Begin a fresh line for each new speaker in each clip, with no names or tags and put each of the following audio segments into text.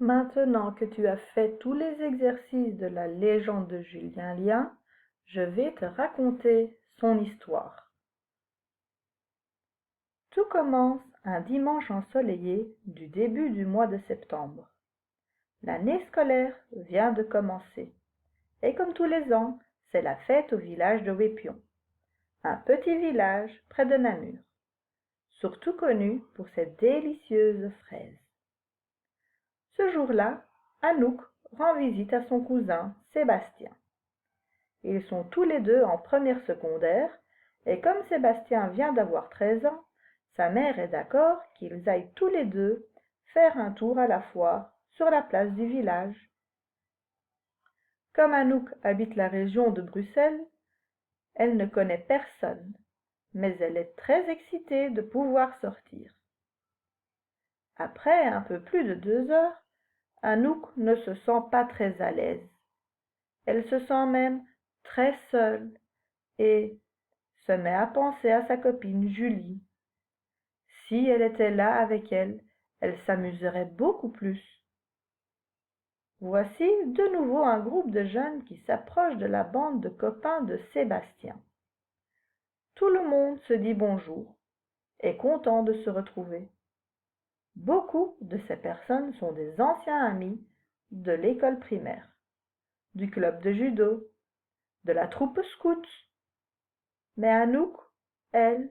Maintenant que tu as fait tous les exercices de la légende de Julien Lien, je vais te raconter son histoire. Tout commence un dimanche ensoleillé du début du mois de septembre. L'année scolaire vient de commencer. Et comme tous les ans, c'est la fête au village de Wépion, un petit village près de Namur, surtout connu pour ses délicieuses fraises. Ce jour-là, Anouk rend visite à son cousin Sébastien. Ils sont tous les deux en première secondaire, et comme Sébastien vient d'avoir 13 ans, sa mère est d'accord qu'ils aillent tous les deux faire un tour à la foire sur la place du village. Comme Anouk habite la région de Bruxelles, elle ne connaît personne, mais elle est très excitée de pouvoir sortir. Après un peu plus de 2 heures, Anouk ne se sent pas très à l'aise. Elle se sent même très seule et se met à penser à sa copine Julie. Si elle était là avec elle, elle s'amuserait beaucoup plus. Voici de nouveau un groupe de jeunes qui s'approche de la bande de copains de Sébastien. Tout le monde se dit bonjour, est content de se retrouver. Beaucoup de ces personnes sont des anciens amis de l'école primaire, du club de judo, de la troupe scout. Mais Anouk, elle,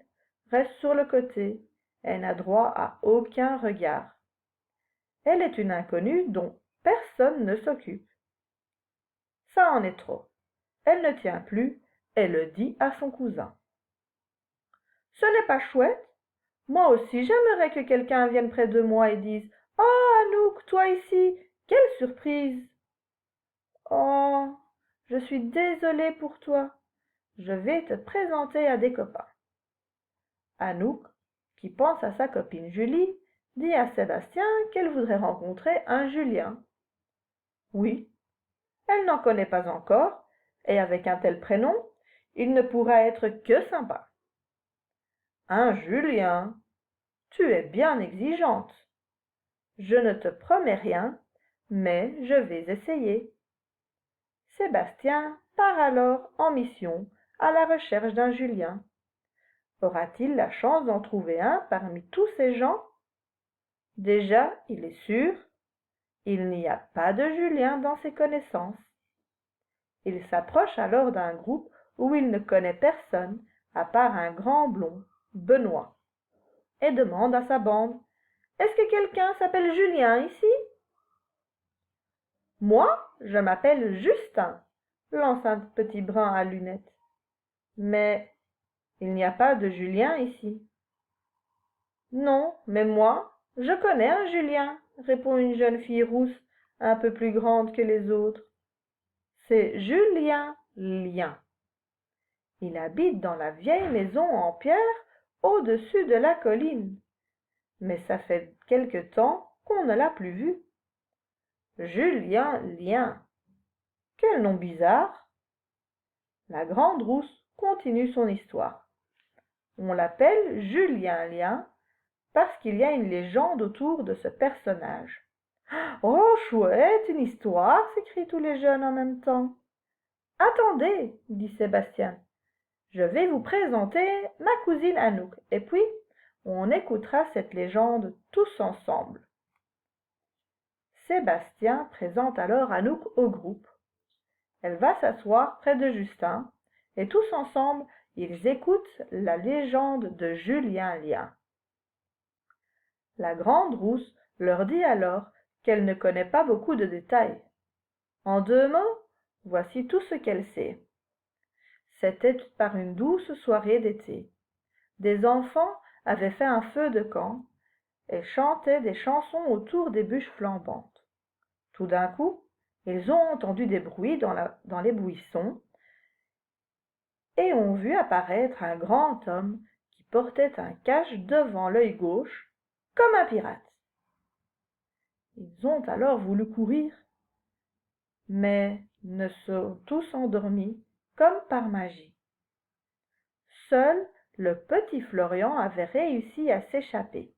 reste sur le côté et n'a droit à aucun regard. Elle est une inconnue dont personne ne s'occupe. Ça en est trop. Elle ne tient plus et le dit à son cousin. Ce n'est pas chouette. Moi aussi j'aimerais que quelqu'un vienne près de moi et dise Oh, Anouk, toi ici, quelle surprise. Oh, je suis désolée pour toi. Je vais te présenter à des copains. Anouk, qui pense à sa copine Julie, dit à Sébastien qu'elle voudrait rencontrer un Julien. Oui, elle n'en connaît pas encore, et avec un tel prénom, il ne pourra être que sympa. Un Julien, tu es bien exigeante. Je ne te promets rien, mais je vais essayer. Sébastien part alors en mission à la recherche d'un Julien. Aura-t-il la chance d'en trouver un parmi tous ces gens? Déjà, il est sûr, il n'y a pas de Julien dans ses connaissances. Il s'approche alors d'un groupe où il ne connaît personne à part un grand blond, Benoît, et demande à sa bande Est-ce que quelqu'un s'appelle Julien ici? Moi, je m'appelle Justin, lance un petit brun à lunettes. Mais il n'y a pas de Julien ici. Non, mais moi, je connais un Julien, répond une jeune fille rousse, un peu plus grande que les autres. C'est Julien Lien. Il habite dans la vieille maison en pierre au-dessus de la colline. Mais ça fait quelque temps qu'on ne l'a plus vu. Julien Lien. Quel nom bizarre. La grande rousse continue son histoire. On l'appelle Julien Lien parce qu'il y a une légende autour de ce personnage. Oh, chouette, une histoire, s'écrient tous les jeunes en même temps. Attendez, dit Sébastien, je vais vous présenter ma cousine Anouk, et puis on écoutera cette légende tous ensemble. Sébastien présente alors Anouk au groupe. Elle va s'asseoir près de Justin, et tous ensemble, ils écoutent la légende de Julien Lien. La grande rousse leur dit alors qu'elle ne connaît pas beaucoup de détails. En 2 mots, voici tout ce qu'elle sait. C'était par une douce soirée d'été. Des enfants avaient fait un feu de camp et chantaient des chansons autour des bûches flambantes. Tout d'un coup, ils ont entendu des bruits dans les buissons et ont vu apparaître un grand homme qui portait un cache devant l'œil gauche, comme un pirate. Ils ont alors voulu courir, mais ne sont tous endormis comme par magie. Seul le petit Florian avait réussi à s'échapper.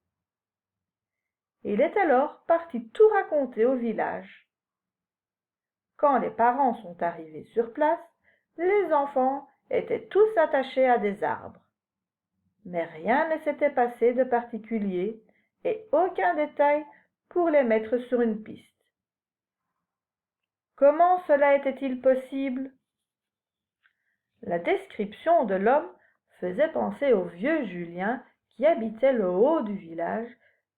Il est alors parti tout raconter au village. Quand les parents sont arrivés sur place, les enfants étaient tous attachés à des arbres. Mais rien ne s'était passé de particulier et aucun détail pour les mettre sur une piste. Comment cela était-il possible? La description de l'homme faisait penser au vieux Julien qui habitait le haut du village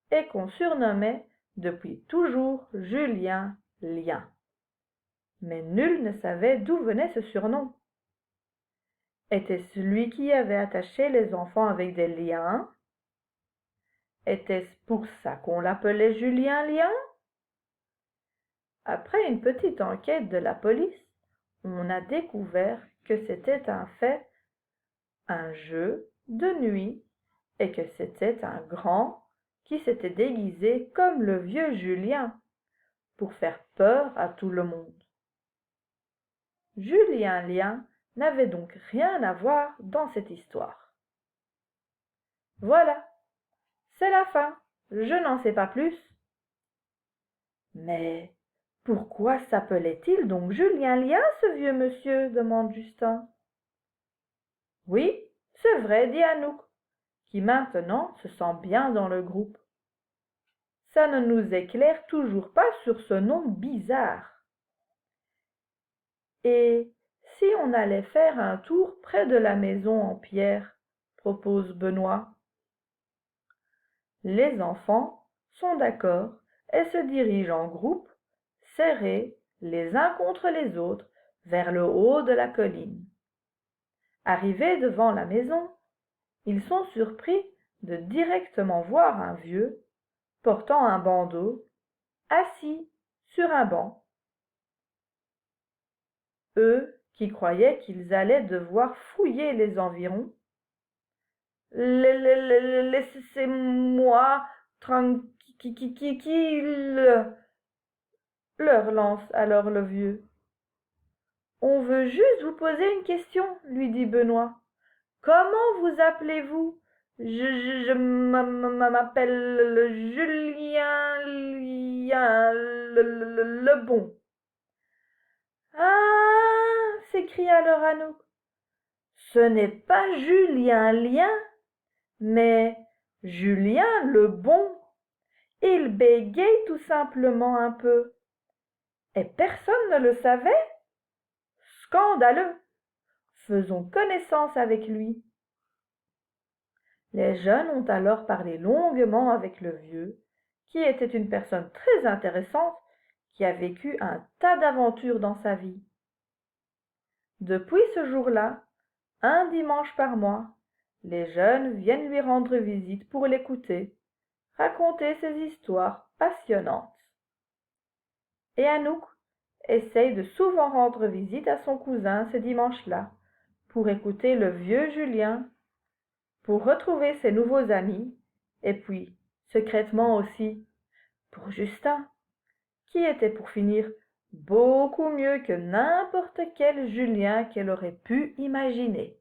et qu'on surnommait depuis toujours Julien Lien. Mais nul ne savait d'où venait ce surnom. Était-ce lui qui avait attaché les enfants avec des liens? Était-ce pour ça qu'on l'appelait Julien Lien? Après une petite enquête de la police, on a découvert que c'était un jeu de nuit et que c'était un grand qui s'était déguisé comme le vieux Julien pour faire peur à tout le monde. Julien Lien n'avait donc rien à voir dans cette histoire. Voilà, c'est la fin, je n'en sais pas plus. Mais pourquoi s'appelait-il donc Julien Lien, ce vieux monsieur? Demande Justin. Oui, c'est vrai, dit Anouk, qui maintenant se sent bien dans le groupe. Ça ne nous éclaire toujours pas sur ce nom bizarre. Et si on allait faire un tour près de la maison en pierre, propose Benoît. Les enfants sont d'accord et se dirigent en groupe, serrés les uns contre les autres, vers le haut de la colline. Arrivés devant la maison, ils sont surpris de directement voir un vieux, portant un bandeau, assis sur un banc. Eux qui croyaient qu'ils allaient devoir fouiller les environs. Laissez-moi tranquille, leur lance alors le vieux. On veut juste vous poser une question, lui dit Benoît. Comment vous appelez-vous? Je m'appelle Julien Lien le bon. Ah, s'écria alors Anouk. Ce n'est pas Julien Lien, mais Julien le bon. Il bégaye tout simplement un peu. Et personne ne le savait? Scandaleux! Faisons connaissance avec lui. Les jeunes ont alors parlé longuement avec le vieux, qui était une personne très intéressante, qui a vécu un tas d'aventures dans sa vie. Depuis ce jour-là, un dimanche par mois, les jeunes viennent lui rendre visite pour l'écouter, raconter ses histoires passionnantes. Et Anouk essaye de souvent rendre visite à son cousin ces dimanches-là, pour écouter le vieux Julien, pour retrouver ses nouveaux amis, et puis, secrètement aussi, pour Justin, qui était pour finir beaucoup mieux que n'importe quel Julien qu'elle aurait pu imaginer.